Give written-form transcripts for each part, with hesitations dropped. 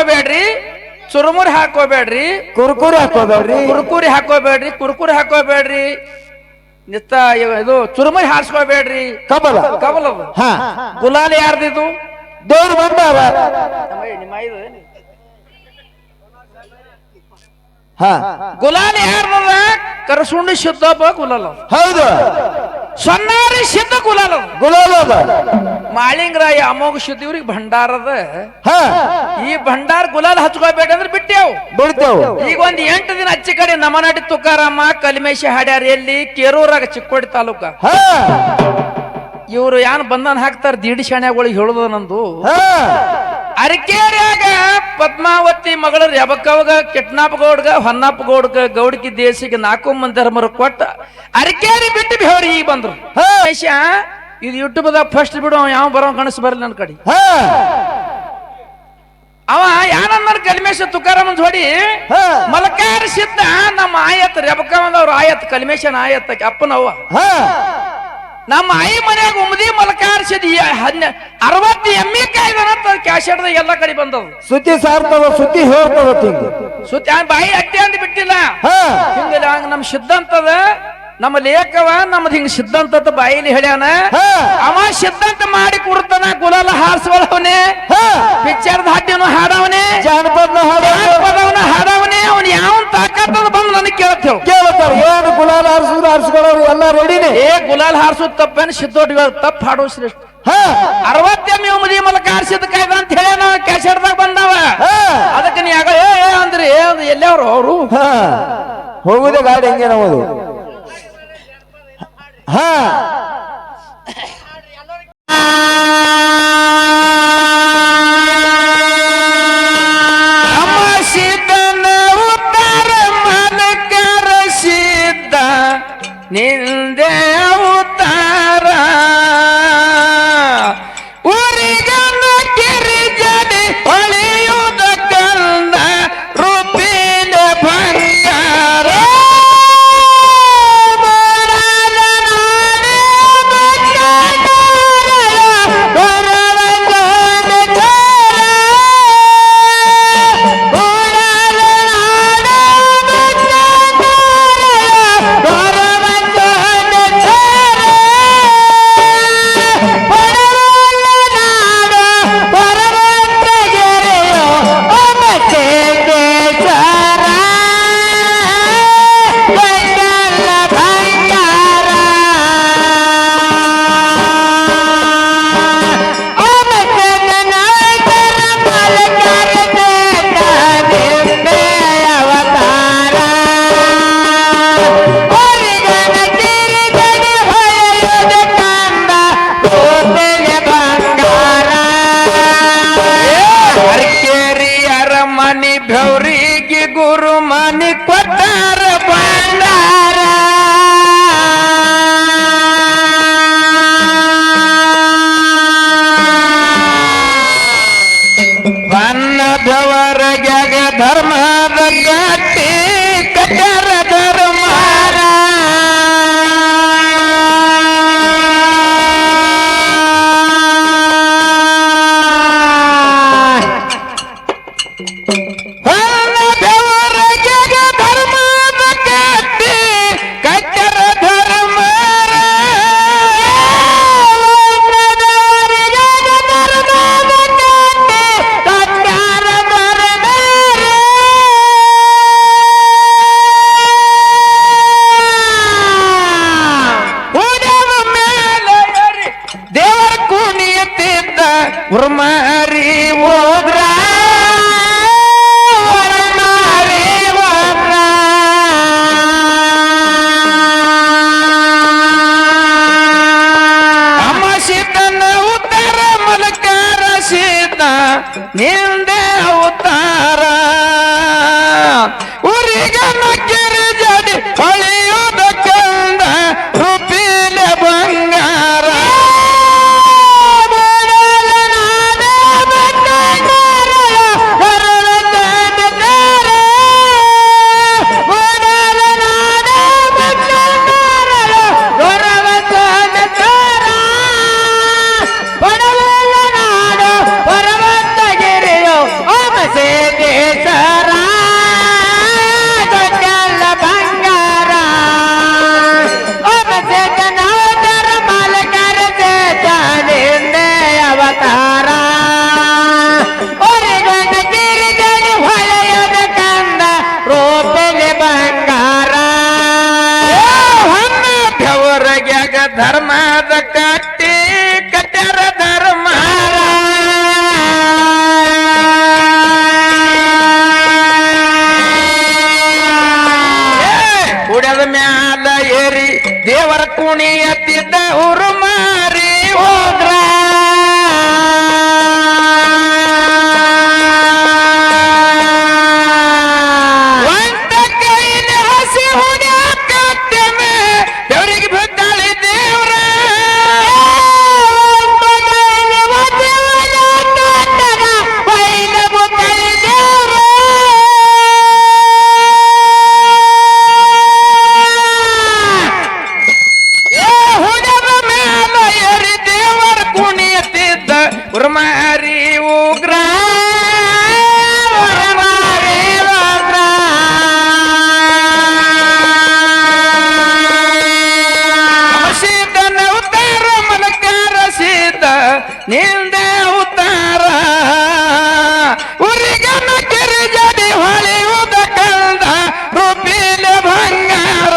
ಹಾಕೋಬೇಡ್ರಿ, ಚುರುಮುರಿ ಹಾಕೋಬೇಡ್ರಿ, ಕುರ್ಕುರಿ ಹಾಕೋಬೇಡ್ರಿ, ಕುರ್ಕುರಿ ಹಾಕೋಬೇಡ್ರಿ, ನಿತ್ತ ಇದು ಚುರುಮುರಿ ಹಾರಿಸ್ಕೋಬೇಡ್ರಿ. ಕಮಲ ಕಮಲ ಹಾ ಗುಲಾಲ್ ಯಾರ್ದಿದು? ದೇವ್ರು ಬಂದಾವ. ನಿಮ್ಮ ಹಾ ಗುಲಾಲ್ ಯಾರ್ದ? ಕರಸುಂಡಿ ಸಿದ್ದಪ್ಪ ಗುಲಾಲ್. ಹೌದು, ಸೊನ್ನಾರಿ ಸಿದ್ಧ ಗುಲಾಲ್. ಗುಲಾಲ ಮಾಳಿಂಗರಾಯ ಅಮೋಘ ಸಿದ್ಧ ಇವ್ರಿಗೆ ಭಂಡಾರದ. ಹಾ ಈ ಭಂಡಾರ ಗುಲಾಲ್ ಹಚ್ಕೋಬೇಕಂದ್ರೆ ಬಿಟ್ಟೇವು, ಬಿಡ್ತೇವು. ಈಗ ಒಂದ್ 8 ದಿನ ಅಚ್ಚಿ ಕಡೆ ನಮನಾಡಿ ತುಕಾರಾಮ ಕಲ್ಮೇಶಿ ಹಾಡ್ಯಾರ ಎಲ್ಲಿ ಕೇರೂರಾಗ ಚಿಕ್ಕೋಡಿ ತಾಲೂಕ. ಹಾ ಇವ್ರು ಯಾನ್ ಬಂಧನ ಹಾಕ್ತಾರ ದೀಡಿ ಶಾಣ್ಯಾಗಳಿಗೆ ಹೇಳುದ ನಂದು. ಹಾ ಅರಕೇರಿಯಾಗ ಪದ್ಮಾವತಿ ಮಗಳ ರೆಬಕ್ಕವಗ ಕಿಟ್ನಾಪ್ ಗೌಡ್ಗ ಹೊನ್ನಾಪ್ ಗೌಡ್ಗ ಗೌಡ್ಕಿ ದೇಶಿಗೆ 4 ಮಂದಿ ಧರ್ಮರು ಕೊಟ್ಟ ಅರಕೇರಿ ಬಿಟ್ಟು ಬೇವ್ರಿ ಈಗ ಬಂದ್ರು. ಇದು ಯೂಟ್ಯೂಬ್ದಾಗ ಫಸ್ಟ್ ಬಿಡು, ಯಾವ ಬರೋ ಕನಸು ಬರಲಿ ನನ್ನ ಕಡೆ. ಅವ ಯಾನಂದ್ರ ಕಲ್ಮೇಶ ತುಕಾರಾಮನ್ ಜೋಡಿ ಮಲಕಾರ ಸಿದ್ಧ ನಮ್ಮ ಆಯತ್ ರೆಬಕ್ಕವಂದವ್ರ ಆಯತ್ ಕಲ್ಮೇಶನ ಆಯತ್ ಅಪ್ಪನವ್ವ. ನಮ್ಮ ಆಯಿ ಮನ್ಯಾಗ ಉಮ್ದಿ ಮಲಕಾರ ಸಿದ್ಧ 60 ಎಮ್ಮೆ ಕಾಯ್ದಾನಂತ ಕ್ಯಾಶೆಟ್ದಾಗ ಎಲ್ಲ ಕಡೆ ಬಂದವು. ಸುದ್ದಿ ಸಾರ್ತವ, ಸುದ್ದಿ ಹೇಳ್ತವ, ಸುದ್ದಿ ಬಾಯಿ ಅಟ್ಟೆ ಅಂದ್ ಬಿಟ್ಟಿಲ್ಲ. ಹಿಂಗ ನಮ್ ಸಿದ್ಧಾಂತದ ನಮ್ಮ ಲೇಖವ ನಮ್ದು ಹಿಂಗ ಸಿದ್ಧಾಂತ ಬಾಯಿಲಿ ಹೇಳ್ಯಾನ. ಅವ ಸಿದ್ಧಾಂತ ಮಾಡಿ ಕೊಡ್ತಾನ, ಗುಲಾಲ ಹಾರಿಸ್ಕೊಳ್ಳವನೆ, ಪಿಕ್ಚರ್ದ ಹಾಡ್ಯನು ಹಾಡವನೆ, ಜಾನಪದವನ ಹಾಡವನೆ. ಅವನ್ ಯಾವ ತಾಕತ್ತದ ಬಂದು ನನಗೆ ಕೇಳ್ತಾರ. ಏನು ಗುಲಾಲ್ ಹಾರಿಸಿದ್ರು ಹಾರಿಸ್ಕೊಳ್ಳೋರು ಎಲ್ಲ ರೆಡಿನೇ. ಗುಲಾಲ್ ಹಾರಿಸೋದು ತಪ್ಪೇನು, ಸಿದ್ದೋಟಿ ತಪ್ಪು ಹಾಡೋ ಶ್ರೇಷ್ಠ. 60 ಎಮ್ಮೆ ಉಮದಿ ಮಲಕ ಹಾರಿಸಿದ ಕಾಯ್ದ ಅಂತ ಹೇಳ ನಾವು ಕ್ಯಾಸೆಟ್ದಾಗ ಬಂದವ. ಅದಕ್ಕೆ ನೀ ಆಗ ಅಂದ್ರೆ ಎಲ್ಲವ್ರು ಅವರು ಹೋಗುದೇ ಗಾಡಿ ಹೆಂಗೆ ನಮ್ಮದು. ಹಾ ಅಮ್ಮ ಸಿದ್ಧನ ಉತ್ತರ ಮಲಕರ ಸಿದ್ಧ ನಿಂದೆ ಉತ್ತಾರ ಊರಿಗನ ಕಿರಿ ಜಡಿ ಹೊಳೆಯುವುದ ಕಲ್ಲ ರೂಪಿನ ಬಂಗಾರ. ಭೌರಿಗೆ ಗುರು ಮನಿ ಕೊಟ್ಟಾರ ಬಂದಾರ. ಬನ್ನದವರಗ್ಯಾಗ ಧರ್ಮದ ಗಟ್ಟಿ ಕಟ್ಟಾರ ಧರ್ಮಾರ. ಉರ್ಮಾರಿ ಹೋದ್ರ ಅಮ್ಮ ಸಿದ್ಧನ ಉತ್ತರ ಮಲಕಾರ ಸಿದ್ಧ ನಿಂದೆ ಉತ್ತಾರ ಊರಿಗ ನಕ್ಕಿರಿ ಜಡಿ ಹೊಳೆಯುವುದ ಕಂದ ರೂಪಿನ ಬಂಗಾರ. ಕುಣಿಯತ್ತಿದ್ದ ಉರುಮಾರಿ ಹೋದ್ರ ಒಂದ ಕೈಲಿ ಹಸಿ ಹುಡ್ಯಾಕತ್ತೇನೆ ದೇವರಿಗೆ ಭಕ್ತಾಳಿ ದೇವ್ರ ಉರ್ಮಾರಿ ಉಗ್ರ ಉರ್ಮಾರಿ ಉಗ್ರ ಸೀತನ ಉತ್ತಾರ ಮಲಕಾರ ಸೀತ ನಿಂದ ಉತ್ತಾರ ಉರಿಗನ ಕೆರೆ ಜಡಿ ಹೊಳೆಯುವುದ ಕಂದ ರೂಪಿಲ ಬಂಗಾರ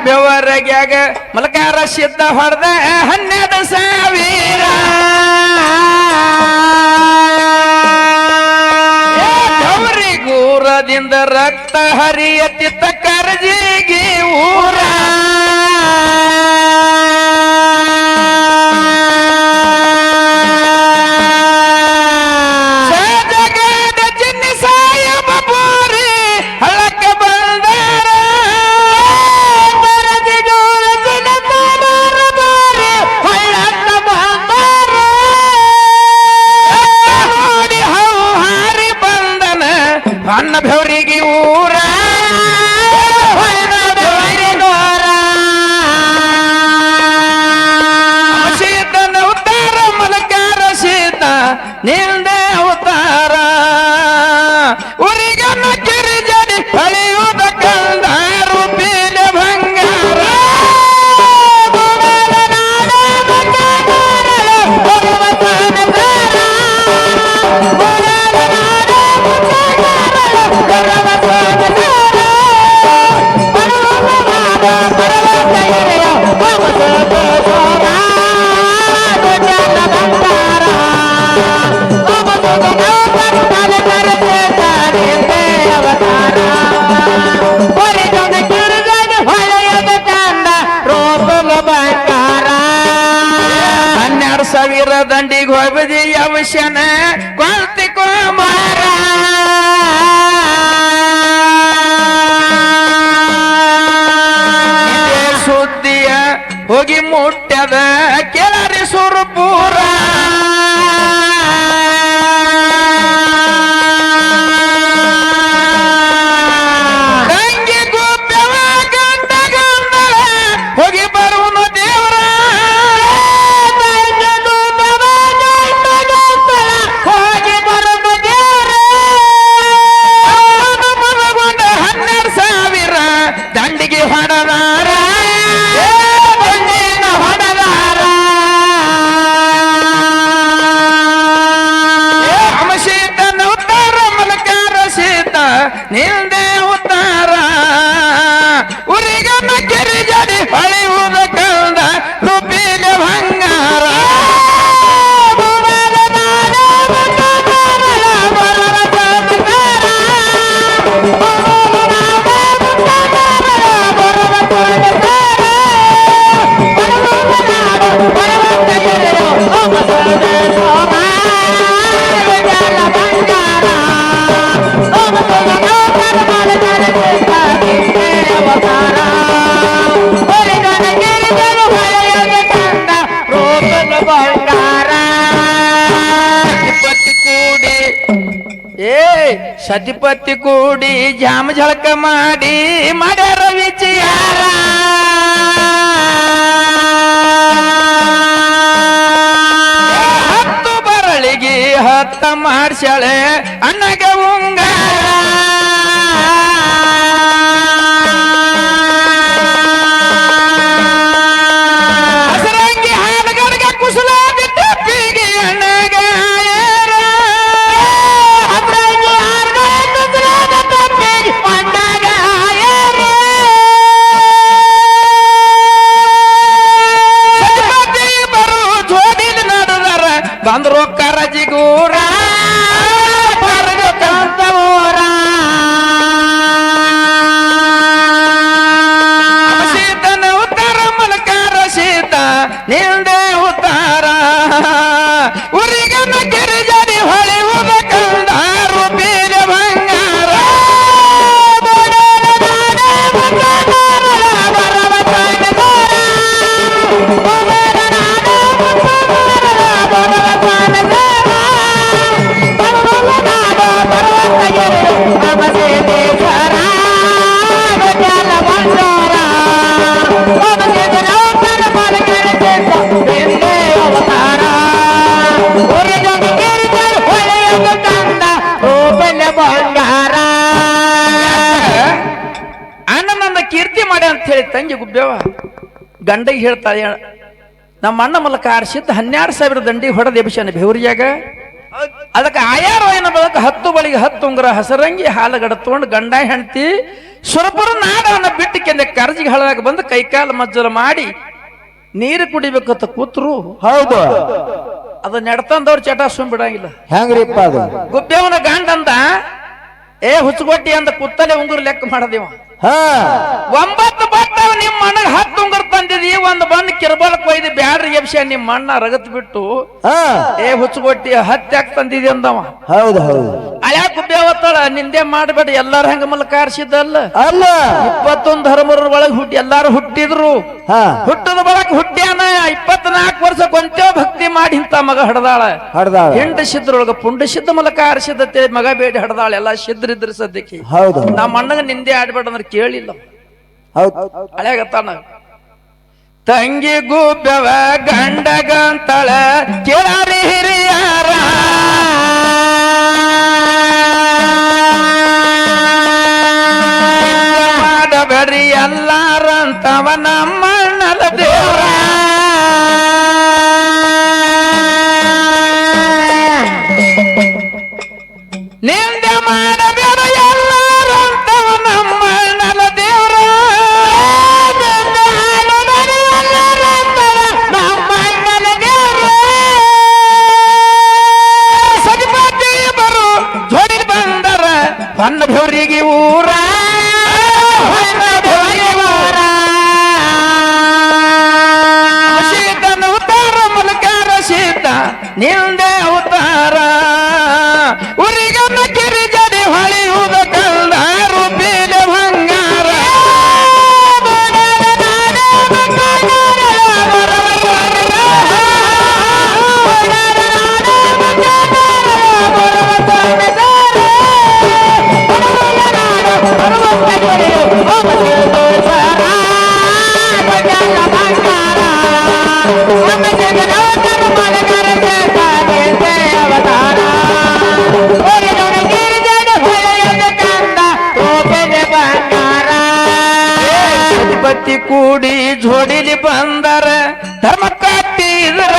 ಬೆವರಗ್ಯಾಗ ಮಲಕಾರ ಸಿದ್ಧ ಹೊಡೆದ 12,000 ಗೌರಿಗೂರದಿಂದ ರಕ್ತ ಹರಿಯತ್ತಿತ್ತ ಕರ್ಜಿಗಿ ಊರ ಜಗದ ಚಿನ್ನಿ ಸಾಯಬ ಬೋರಿ ಹಳ್ಳಕ್ಕೆ ಬಂದಾರ ಅನ್ನ ಬೆವರಿಗೆ ಊರ ಸೀತನ ಉತ್ತಾರ ಮಲಕಾರ ಸೀತ ನಿಂದ ಉತ್ತಾರ ಉರಿಗನ್ನ ಕಿರಿ ಜಡಿ ಹೊಳೆಯುವುದ ಕಂದ ರೂಪಿಲ ಬಂಗಾರ ಸಾವಿರ ದಂಡಿಗೆ ಹೋಗದಿ ಅವಶ್ಯನ ಕೊಲ್ತಿ ಕುಮಾರ ಸುದ್ದಿಯ ಹೋಗಿ ಮುಟ್ಟ್ಯದ ಕೆಳರಿ ಸುರಪೂರ ತಂಗಿ ಗುಪ್ಪವ ಗಂಡ ಗಂಡಳ ಹೋಗಿ ಬರುವನು ದೇವರ ಹೋಗಿ ಬರುವನು ದೇವರ 12,000 ದಂಡಿಗೆ ಹೊಡದಾರ ಹೊಡದಾರ ಅಮಶೀತನ ಉತ್ತಾರ ಮಲಕಾರ ಸೀತ ನಿಲ್ದೆ ಉತ್ತಾರ ಉರಿಗನ್ನ ಕೆರೆ ಜಡಿ ಹೊಳೆಯುವುದ ಕಂದ ರೂಪಿಲ ಬಂಗಾರ ಸತಿಪತಿ ಕೂಡಿ ಜಾಮ ಝಳಕ ಮಾಡಿ ಮಾಡ್ಯಾರ ವಿಚಾರ ಹತ್ತು ಬರಳಿಗೆ ಹತ್ತ ಮಾಡ್ಸ್ಯಾಳೆ ಅಣ್ಣಗೆ ಉಂಗಾರ ಅಂದ್ರು ಕರಜಿಗೂರ ಕಾಂತ ಊರ ಸೀತನ ಉತ್ತರ ಮಲಕಾರ ಸೀತ ನಿಂದೆ ಉತ್ತಾರ ಉರಿಗನ ಗಿರಿಜರಿ ಹೊಳೆಯುವ ಕಂದಾರು ಬೀಜ ಬಂಗಾರ ಅಣ್ಣ ನನ್ನ ಕೀರ್ತಿ ಮಾಡಿ ಅಂತ ಹೇಳಿ ತಂಗಿ ಗುಬ್ಬೇವ ಗಂಡಿಗೆ ಹೇಳ್ತಾಳೆ ನಮ್ಮ ಅಣ್ಣ ಮೂಲಕ ಆರಿಸಿದ್ದು 12,000 ದಂಡಿ ಹೊಡೆದ ಎಬಿಶಾನ ಬೆವರಿಯಾಗ ಅದಕ್ಕೆ ಆಯಾರ ಏನ ಬಳಕ 10 ಬಳಿಗೆ 10 ಉಂಗುರ ಹಸರಂಗಿ ಹಾಲಗಡ ತಗೊಂಡು ಗಂಡ ಹೆಂಡತಿ ಸುರಪುರ ನಾಡವನ್ನ ಬಿಟ್ಟು ಕೆಂದ ಕರ್ಜಿಗೆ ಹಳದಾಗ ಬಂದು ಕೈಕಾಲು ಮಜ್ಜಲ ಮಾಡಿ ನೀರು ಕುಡಿಬೇಕಂತ ಕೂತ್ರು. ಹೌದು, ಅದ ನೆಡ್ತಂದವ್ರು ಚಟ ಸುಮ್ ಬಿಡಂಗಿಲ್ಲ. ಹೆಂಗ್ರಿಪ್ಪ ಅದು? ಗುಬ್ಬೇವನ ಗಂಡಂದ ಹುಚ್ಚುಗೊಟ್ಟಿ ಅಂದ ಕುತ್ತಲೆ ಉಂಗುರು ಲೆಕ್ಕ ಮಾಡದೇವ. 9 ಬಟ್ಟವ ನಿಮ್ಮ ಅಣ್ಣಗೆ 10 ಉಂಗುರ ತಂದಿದಿ, ಒಂದು ಬಂದು ಕಿರ್ಬಾಲಕ್ ಒಯ್ದು ಬ್ಯಾಡ್ರಿ ಎಬ್ಸ ನಿಮ್ಮ ಅಣ್ಣ ರಗತ್ ಬಿಟ್ಟು ಹುಚ್ಚುಗೊಟ್ಟಿ 10 ಯಾಕೆ ತಂದಿದಿ ಅಂದವ. ಹೌದು ಹೌದು. ಅಳ್ಯಾ ಗುಬ್ಬೇವತ್ತಳ ನಿಂದೆ ಮಾಡಬೇಡ, ಎಲ್ಲಾರ ಹೆಂಗ ಮಲಕ ಆರಿಸಿದ್ದಲ್ಲ ಅಲ್ಲ. 21 ಧರ್ಮರ ಒಳಗೆ ಹುಟ್ಟಿ ಎಲ್ಲಾರು ಹುಟ್ಟಿದ್ರು. ಹುಟ್ಟದ ಬಳಕ ಹುಟ್ಟ್ಯಾನ 24 ವರ್ಷ ಕೊಂತೇವ ಭಕ್ತಿ ಮಾಡಿ ಇಂತ ಮಗ ಹಡದಾಳ. ಹಿಂಡ ಸಿದ್ರೊಳಗ ಪುಂಡ ಸಿದ್ಧ ಮಲಕ ಆರಿಸಿದತ್ತೆ ಮಗ ಬೇಡಿ ಹಡದಾಳ. ಎಲ್ಲ ಸಿದ್ರಿದ್ರ ಸದ್ಯಕ್ಕೆ. ಹೌದು. ನಮ್ಮ ಅಣ್ಣಗ ನಿಂದೆ ಆಡ್ಬೇಡ ಅಂದ್ರೆ ಕೇಳಿಲ್ಲ. ಹಳೆಗತ್ತಾನ ತಂಗಿ ಗುಬ್ಬವ ಗಂಡಗಂತಳ ಕೇಳಾರಿ ಹಿರಿಯಾರ ಮಾಡಬೇಡ್ರಿ ಎಲ್ಲಾರಂತವ ನಮ್ಮಣ್ಣಲ ದೇವ್ರ. ನಿಂದೆ ಮಾಡಬೇಡ ಎಲ್ಲಾರಂತವ ನಮ್ಮಣ್ಣಲ ದೇವ್ರ. ಸರಿಪತಿ ಬರು ಜೋಡಿ ಬಂದರ ಹೊನ್ನ ಭೋರಿಗೆ ಊರ ಸೀತನ ಉತ್ತಾರ ಮಲಕಾರ ಸೀತ ನಿಂದೆ ಉತ್ತಾರ ಉರಿಗನ್ನ ಕಿರಿಜಡಿ ಹೊಳೆಯುವುದ ಕಲ್ಲಾರು ಬೀಜ ಬಂಗಾರ. ಪತಿ ಕೂಡಿ ಜೋಡಿಲಿ ಬಂದರ ಧರ್ಮ ಕಟ್ಟಿದ್ರ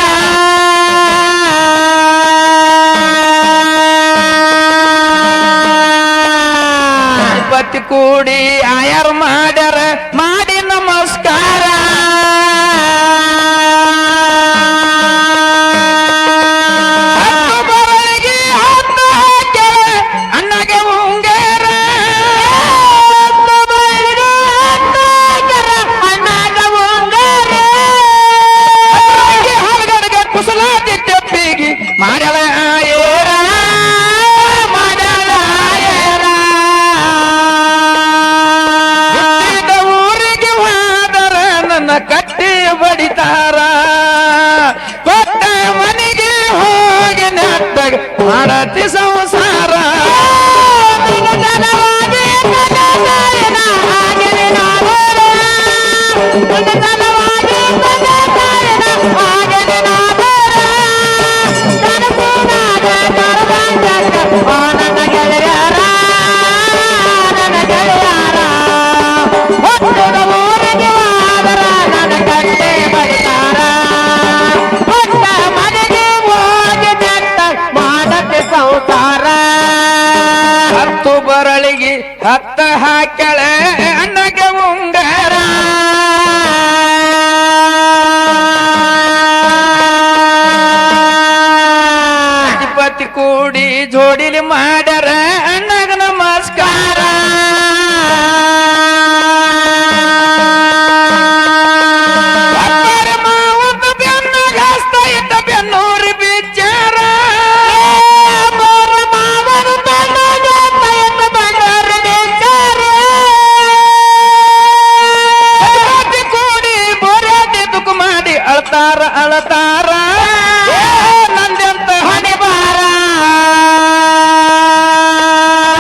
ಪತಿ ಕೂಡಿ ಆಯಾರು ಮಾಡ್ಯಾರ ಮಾಡಿ ನಮಸ್ಕಾರ. ಬರಳಿಗೆ ಹತ್ತು ಹಾಕ್ಯಾರ ಅಣ್ಣಗೆ ಉಂಗೇರ. ಕುಸಲಾತಿ ತೆಪ್ಪಿಗೆ ಮಾಡಲ ಏರ ಮಾಡಲ ಏರ. ಊರಿಗೆ ಹೋದರ ನನ್ನ ಕಟ್ಟಿ ಬಡಿತಾರ. ಕೊಟ್ಟ ಮನೆಗೆ ಹೋಗಿ ನೆಟ್ಟಾಗ ಮಾಡತಿ ಸಂಸಾರ. ಹತ್ತು ಬರಳಿಗೆ ಅಳತಾರ ಅಳತಾರ ನಂದೆಂತ ಹಣಿ ಬಾರ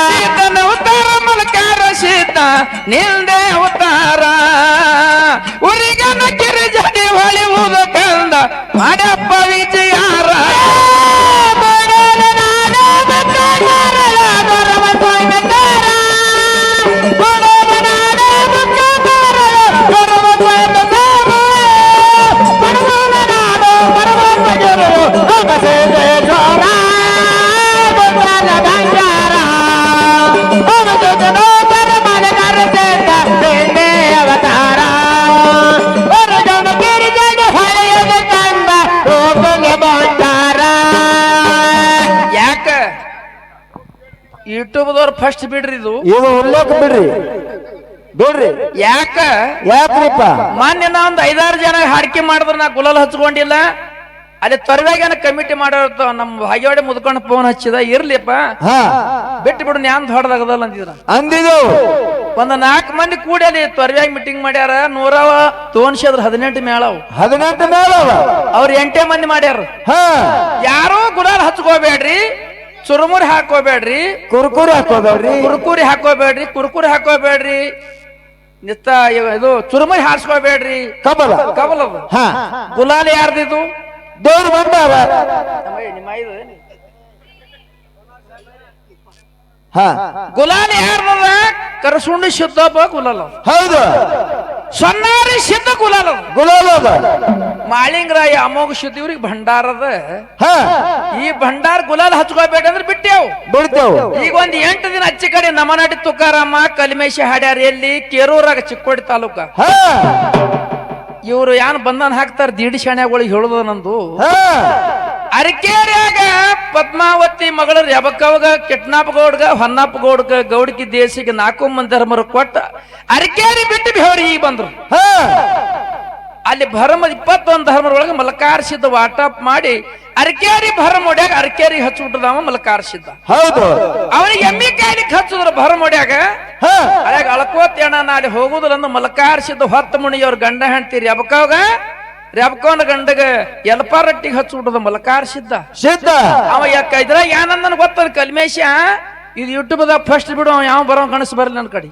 ಸೀತನ ಅವತಾರ ಮಲಕಾರ ಸೀತ ನಿಲ್ದೆ ಅವತಾರ ಉರಿಗನ ಗಿರಿಜಡಿ ಹೊಳಿಯುವುದ ಕಂದ ಮಾಡಪ್ಪ ವಿಜಯಾರ ಯೂಟ್ಯೂಬ್ದವ್ರು ಫಸ್ಟ್ ಬಿಡ್ರಿ ಇದು ಉಲ್ಲೇಖ ಬಿಡ್ರಿ ಬಿಡ್ರಿ. ಯಾಕ್ರಿಪ್ಪ ಮಾನ್ಯ ನಾ ಒಂದ್ 5-6 ಜನ ಹಾಡಿಕೆ ಮಾಡಿದ್ರ ನಾ ಗುಲಾಲ್ ಹಚ್ಕೊಂಡಿಲ್ಲ. ಅಲ್ಲಿ ತೊರವ್ಯಾಗ ಕಮಿಟಿ ಮಾಡೋರ್ತ ನಮ್ ಹಾಗೆ ಮುದ್ಕೊಂಡು ಫೋನ್ ಹಚ್ಚಿದ ಇರ್ಲಿಪ್ಪ ಬಿಟ್ಟು ಬಿಡು ನ್ಯಾನ್ ಹೊಡೆದಾಗದಲ್ಲ ಅಂದಿದ್ರ ಅಂದಿದ್ದೆವು. ಒಂದ್ 4 ಮಂದಿ ಕೂಡಿ ಅಲ್ಲಿ ತೊರವ್ಯಾಗ ಮೀಟಿಂಗ್ ಮಾಡ್ಯಾರ. 100 ತೋನ್ಸಿದ್ರ 18 ಮೇಳವ್ 18 ಮೇಳವ ಅವ್ರ 8 ಮಂದಿ ಮಾಡ್ಯಾರ. ಯಾರೋ ಗುಲಾಲ್ ಹಚ್ಕೋಬೇಡ್ರಿ, ಚುರುಮುರಿ ಹಾಕೋಬೇಡ್ರಿ, ಕುರ್ಕುರಿ ಹಾಕೋಬೇಡ್ರಿ, ಕುರ್ಕುರಿ ಹಾಕೋಬೇಡ್ರಿ ನಿತ್ತ ಇದು ಚುರುಮುರಿ ಹಾರಿಸ್ಕೋಬೇಡ್ರಿ. ಕಬಲ ಗುಲಾಲ್ ಯಾರ್ದಿದು? ದೇವ್ರು ಬಂದಾರ. ಗುಲಾಲ್ ಯಾರ್ದ? ಕರಸುಂಡಿ ಸಿದ್ದಪ್ಪ ಗುಲಾಲ್. ಹೌದು, ಸೊನ್ನಾರಿ ಸಿದ್ಧ ಗುಲಾಲ್. ಮಾಳಿಂಗರಾಯ ಅಮೋಘ ಸಿದ್ಧ ಇವ್ರಿಗೆ ಭಂಡಾರದ. ಈ ಭಂಡಾರ ಗುಲಾಲ್ ಹಚ್ಕೋಬೇಕಂದ್ರೆ ಬಿಟ್ಟೇವು. ಈಗ ಒಂದ್ 8 ದಿನ ಅಚ್ಚಿ ಕಡೆ ನಮನಾಟಿ ತುಕಾರಾಮ ಕಲಿಮೇಶಿ ಹಾಡ್ಯಾರ. ಎಲ್ಲಿ ಕೇರೂರಾಗ ಚಿಕ್ಕೋಡಿ ತಾಲೂಕ. ಇವ್ರು ಯಾನ್ ಬಂಧನ ಹಾಕ್ತಾರ ದೀಡಿ ಶಾಣ್ಯಾಗಳಿಗೆ ಹೇಳುದ ನಂದು. ಅರಕೇರಿಯಾಗ ಪದ್ಮಾವತಿ ಮಗಳ ರೆಬಕ್ಕವಗ ಕಿಟ್ನಾಪ್ ಗೌಡ್ಗ ಹೊನ್ನಪ್ಪ ಗೌಡ್ಗ ಗೌಡ್ಕಿ ದೇಶಿಗೆ 4 ಮಂದಿ ಧರ್ಮರು ಕೊಟ್ಟ ಅರಕೇರಿ ಬಿಟ್ಟು ಬೇವ್ರಿ ಈಗ ಬಂದ್ರು. ಅಲ್ಲಿ ಭರಮ 21 ಧರ್ಮರೊಳಗೆ ಮಲಕಾರ್ಸಿದ್ದ ವಾಟಪ್ ಮಾಡಿ ಅರಕೇರಿ ಭರಮ ಒಡ್ಯಾಗ ಅರಕೇರಿ ಹಚ್ಚಿಬಿಟ್ಟದವ ಮಲಕಾರ್ಸಿದ್ದ. ಹೌದು, ಅವನಿಗೆ ಎಮ್ಮಿ ಕಾಯ್ಲಿಕ್ಕೆ ಹಚ್ಚಿದ್ರು ಭರಮ ಒಡ್ಯಾಗ. ಅದಾಗ ಅಳಕೋತೇಣ ನಾ ಅಲ್ಲಿ ಹೋಗುದಿಲ್ಲ ಅಂದು ಮಲಕಾರ್ಸಿದ್ದ ಹೊತ್ತ ಮುಣಿಯವ್ರ ಗಂಡ ಹೆಣ್ತೀರಿ ರೆಬಕವನ ಗಂಡಗ ಎಲ್ಪ ರೊಟ್ಟಿಗೆ ಹಚ್ಚಿಬಿಟ್ಟದ ಮಲಕಾರ್ಸಿದ್ದ ಸಿದ್ಧ. ಅವ ಇದ್ರಾಗ ಏನಂದನ್ ಗೊತ್ತದ ಕಲ್ಮೇಶ, ಇದು ಯೂಟ್ಯೂಬ್ದಾಗ ಫಸ್ಟ್ ಬಿಡು ಅವ ಯಾವ ಬರೋ ಕನಸು ಬರ್ಲಿ ನನ್ನ ಕಡೆ.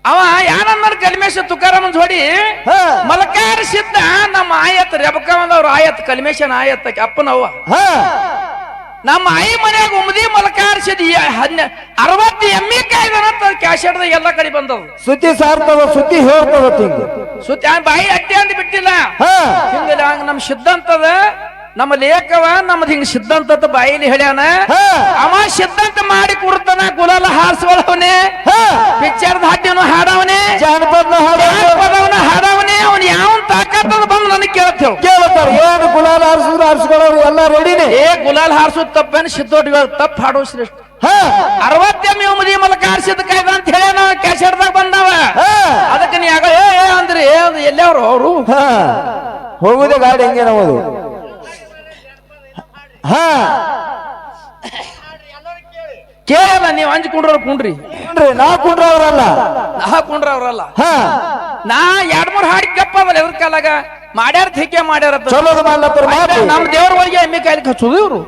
ಅವ ಯಾನಂದನ್ ಕಲ್ಮೇಶ ತುಕಾರಾಮನ್ ಜೋಡಿ ಮಲಕಾರ್ಸಿದ್ದ. ನಮ್ಮ ಆಯತ್ ರೆಬಕವಂದವ್ರ ಆಯತ್ ಕಲ್ಮೇಶನ ಆಯತ್ ಅಪ್ಪನವ್ವ. ನಮ್ಮ ಆಯಿ ಮನ್ಯಾಗ ಉಮ್ದಿ ಮಲಕಾರ್ಸಿದ್ 60 ಎಮ್ಮಿ ಕಾಯ್ದನಂತ ಕ್ಯಾಶೆಟ್ದಾಗ ಎಲ್ಲ ಕಡೆ ಬಂದವು. ಸುದ್ದಿ ಸಾರ್ತವ, ಸುದ್ದಿ ಹೇಳ್ತವ. ಸುದ್ದಿ ಬಾಯಿ ಅಡ್ಡಿ ಅಂದ್ ಬಿಟ್ಟಿಲ್ಲ. ಹಿಂಗ ನಮ್ ಸಿದ್ಧಾಂತದ ನಮ್ಮ ಲೇಖವ ನಮ್ದು ಹಿಂಗ ಸಿದ್ಧಾಂತದ ಬಾಯಿಲಿ ಹೇಳ್ಯಾನ. ಅವ ಸಿದ್ಧಾಂತ ಮಾಡಿ ಕೊಡ್ತಾನ. ಗುಲಾಲ ಹಾರಿಸ್ಕೊಳ್ಳವನೆ, ಪಿಕ್ಚರ್ದ ಹಾಡ್ಯನು ಹಾಡವನೆ, ಜಾನಪದವನ ಹಾಡವನೆ. ಅವನ್ ಯಾವ ತಾಕತ್ತದ ಬಂದು ನನಗೆ ಕೇಳ್ತಾರ. ಏನು ಗುಲಾಲ್ ಹಾರಿಸ್ಕೊಳ್ಳೋರು ಎಲ್ಲ ರೆಡಿನೇ. ಗುಲಾಲ್ ಹಾರಿಸೋದು ತಪ್ಪೇನು? ಸಿದ್ದೋಟಿ ತಪ್ಪು ಹಾಡೋ ಶ್ರೇಷ್ಠ. 60 ಎಮ್ಮಿ ಉಮದಿ ಮಲಕ ಹಾರಿಸಿದ ಕಾಯ್ದ ಅಂತ ಹೇಳ ನಾವು ಕ್ಯಾಸೆಟ್ದಾಗ ಬಂದವ. ಅದಕ್ಕೆ ನೀ ಆಗ ಅಂದ್ರೆ ಎಲ್ಲವ್ರು ಅವರು ಹೋಗುದೇ ಗಾಡಿ ಹೆಂಗೆ ನಮ್ಮದು. ಕೇಳಲ್ಲ ನೀವು ಅಂಜ್ಕೊಂಡ್ರವ್ರು ಕುಂಡ್ರಿ. ನಾ ಕುಂಡ್ರವ್ರಲ್ಲ, ನಾ 2-3 ಹಾಡಿ ಗಪ್ಪ ಅದಲ್ಲ ಎದ್ರ ಕಾಲಾಗ ಮಾಡ್ಯಾರ ಥಿಕೆ ಮಾಡ್ಯಾರ. ನಮ್ ದೇವ್ರಗಳಿಗೆ ಎಮ್ಮಿ ಕಾಯ್ಲಿಕ್ಕೆ ಹಚ್ಚೋದು ಇವ್ರು.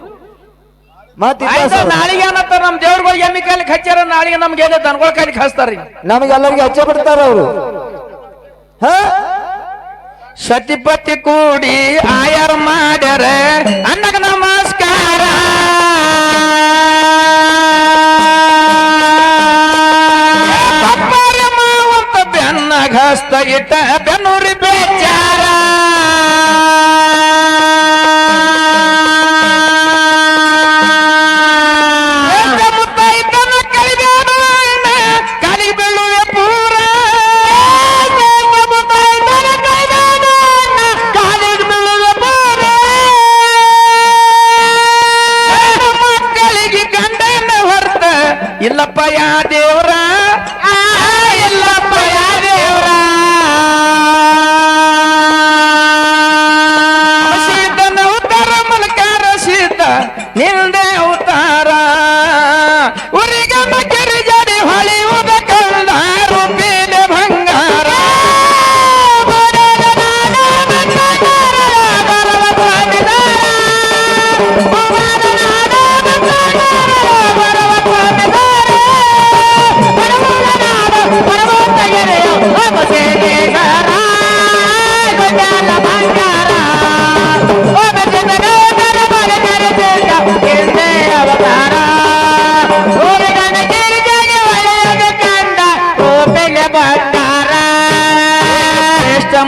ನಾಳೆಗೆ ಏನತ್ತಾರ ನಮ್ ದೇವ್ರಗಳಿಗೆ ಎಮ್ಮಿ ಕಾಯ್ಲಿಕ್ಕೆ ಹಚ್ಚಾರ, ನಾಳೆಗೆ ನಮ್ಗೆ ಏನೇ ದನಗಳ ಕಾಯ್ಲಿಕ್ಕೆ ಹಚ್ತಾರ. ನಮಗೆಲ್ಲರಿಗೆ ಹಚ್ಚ ಬಿಡ್ತಾರ ಅವರು. ಸತಿಪತಿ ಕೂಡಿ ಆಯಾರ ಮಾಡ್ಯಾರ ಅನ್ನಗ ನಮಸ್ಕಾರ. ಮಾವಂತ ಬೆನ್ನಗ ಹಸ್ತ ಇಟ್ಟ ಬೆನ್ನೂರಿ ಬೇಚಾರ. ಮುತ್ತೈತನ ಕಲಿಬೇಡ ಕಲಿ ಬೀಳುವೆ ಪೂರ. ಇಲ್ಲಪ್ಪ ಯಾ ದೇವ್ರ, ಇಲ್ಲಪ್ಪ ಯಾ ದೇವ್ರ.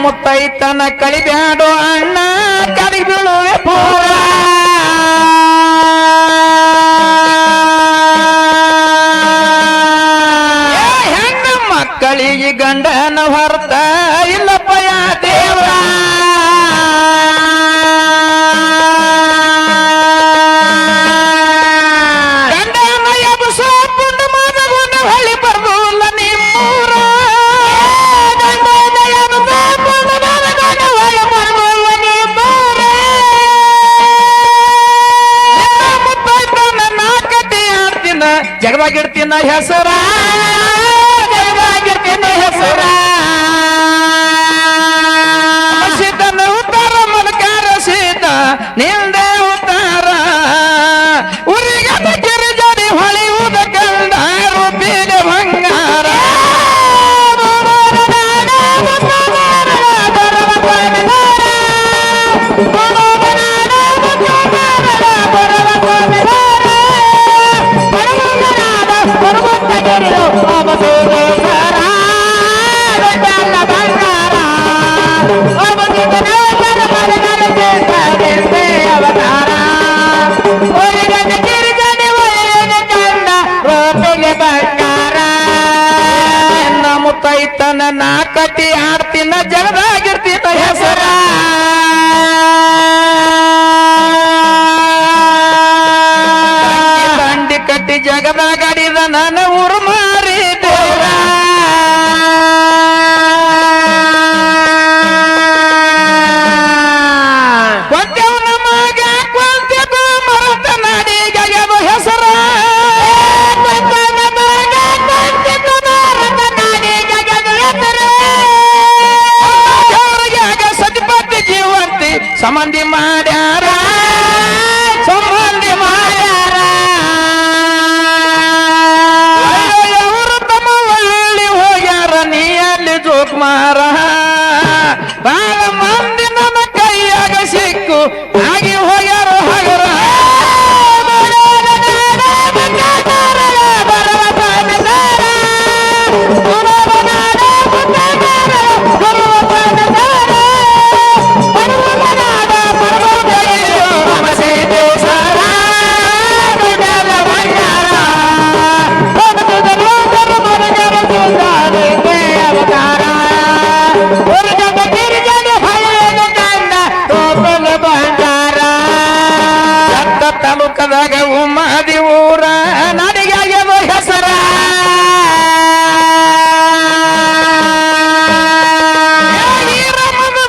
ಮುತ್ತೈತನ ಕಳಿಬ್ಯಾಡೋ ಅಣ್ಣ ಕಲಿ ಬೀಳುವೆ ಪೂರ ಹೆಣ್ಣು ಮಕ್ಕಳಿಗೆ ಗಂಡನ ಹೊರತ ಇಲ್ಲಪ್ಪಯ ದೇವ್ರ ಗಂಡನ ಎಬಸ ಪುಂಡ ಮಗನ ಹೊಳಿ ಬರ್ಬೋಲ್ಲ ನಿಮ್ಮೂರ ಜಗದಾಗಿಡ್ತೀನ ಹೆಸರ ಜಗದಾಗಿಡ್ತೀನ ಹೆಸರ ಸೀತನ ಉತ್ತಾರ ಮಲಕಾರ ಸೀತ ನಿಂದೆ ಉತ್ತಾರ ಉರಿಗದ ಗಿರಿಜಡಿ ಹೊಳೆಯುವುದ ಕಂಡ ರೂಪಿನ ಬಂಗಾರ ಮುತ್ತೈತನ ನಾ ಕಟ್ಟಿ ಆಡ್ತೀನ ಜಗದಾಗಿರ್ತೀನ ಹೆಸರ ದಂಡಿ ಕಟ್ಟಿ ಜಗದಾಗಡಿದ ನನ್ನ ಊರು ಮಾರಿ ದೇವ ಕೊಂತೆವನ ಮಗ ಕೊಂತೆಗೂ ಮರತ ನಾಡಿಗೆದು ಹೆಸರ ಸತಿಪತಿ ಜೀವಂತಿ ಸಂಬಂಧಿ ಮಾಡ್ಯಾರ ಸಂಬಂಧಿ ಮಾಡ್ಯಾರ ಅವರು ತಮ್ಮ ಒಳ್ಳಿ ಹೋಗ್ಯಾರ ನೀಯಲ್ಲಿ ಜೋಕುಮಾರ ಬಾಳ ಮಂದಿ ನನ್ನ ಕೈಯಾಗ ಸಿಕ್ಕು ಆಗಿ ಹೋಗ್ಯಾರ ಹಗರ ತಾಲೂಕದಾಗ ಉಮ್ಮದಿ ಊರ ನಡಿಗಾಗ್ಯದ ಹೆಸರ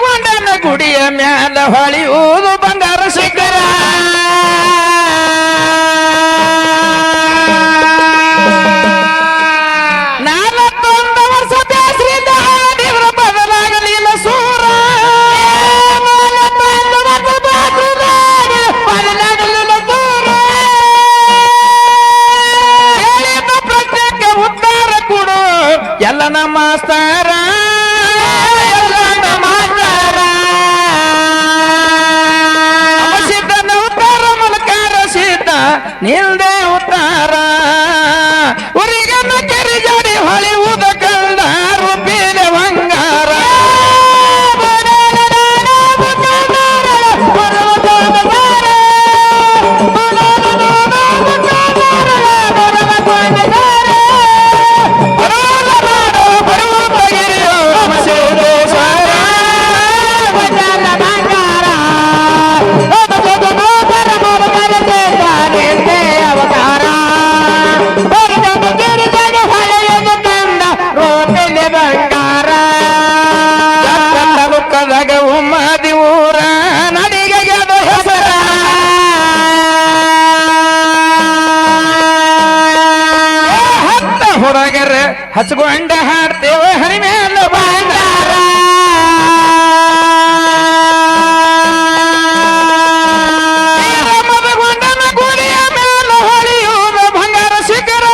ಗೊಂಡನ ಗುಡಿಯ ಮ್ಯಾಲ ಹೊಳೆಯುವುದು ಬಂಗಾರ ಶಿಖರ ನಾಲ್ಕೊಂದು ವರ್ಷ ಬೇಸರಿಂದ ದೇವರ ಬದಲಾಗಲಿಲ್ಲ ಸೂರ ಎಲ್ಲ ನಮ್ಮ ಮಾಸ್ತರ ಸಿದ್ಧನ ಉತ್ತಾರ ಮಲಕಾರ ಸೀತ ನಿಲ್ದೆ ಉತ್ತಾರ ಉರಿಗನ್ನ ಕೆರಿ ಜಾಡಿ ಹೊಳೆಯುವುದ ಕಂಡ ರೂಪಿನ ಬಂಗಾರ ಉಮ್ಮದಿ ಊರ ನಡಿಗೆದು ಹೆಸರ ಹತ್ತ ಹುಡುಗರ ಹಚ್ಕೊಂಡ ಹಾಡ್ತೇವ ಹರಿಮೇಲ ಬಂಗಾರ ಮದಗೊಂಡನ ಗುಡಿಯ ಮೇಲ ಹೊಳೆಯುವುದು ಬಂಗಾರ ಶಿಖರ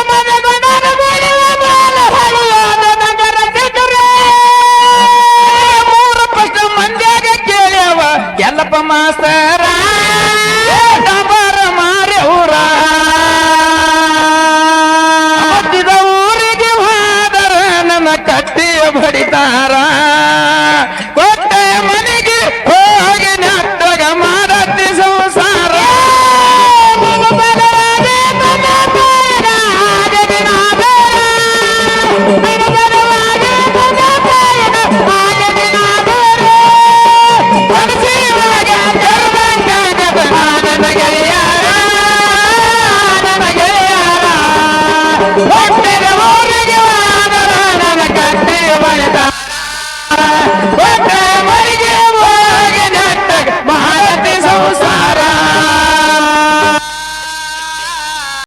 ಮದಗೊಂಡನ ಗುಡಿಯ ಮೇಲ ಹೊಳೆಯುವುದು ಬಂಗಾರ ಶಿಖರ ಹೊಟ್ಟೆ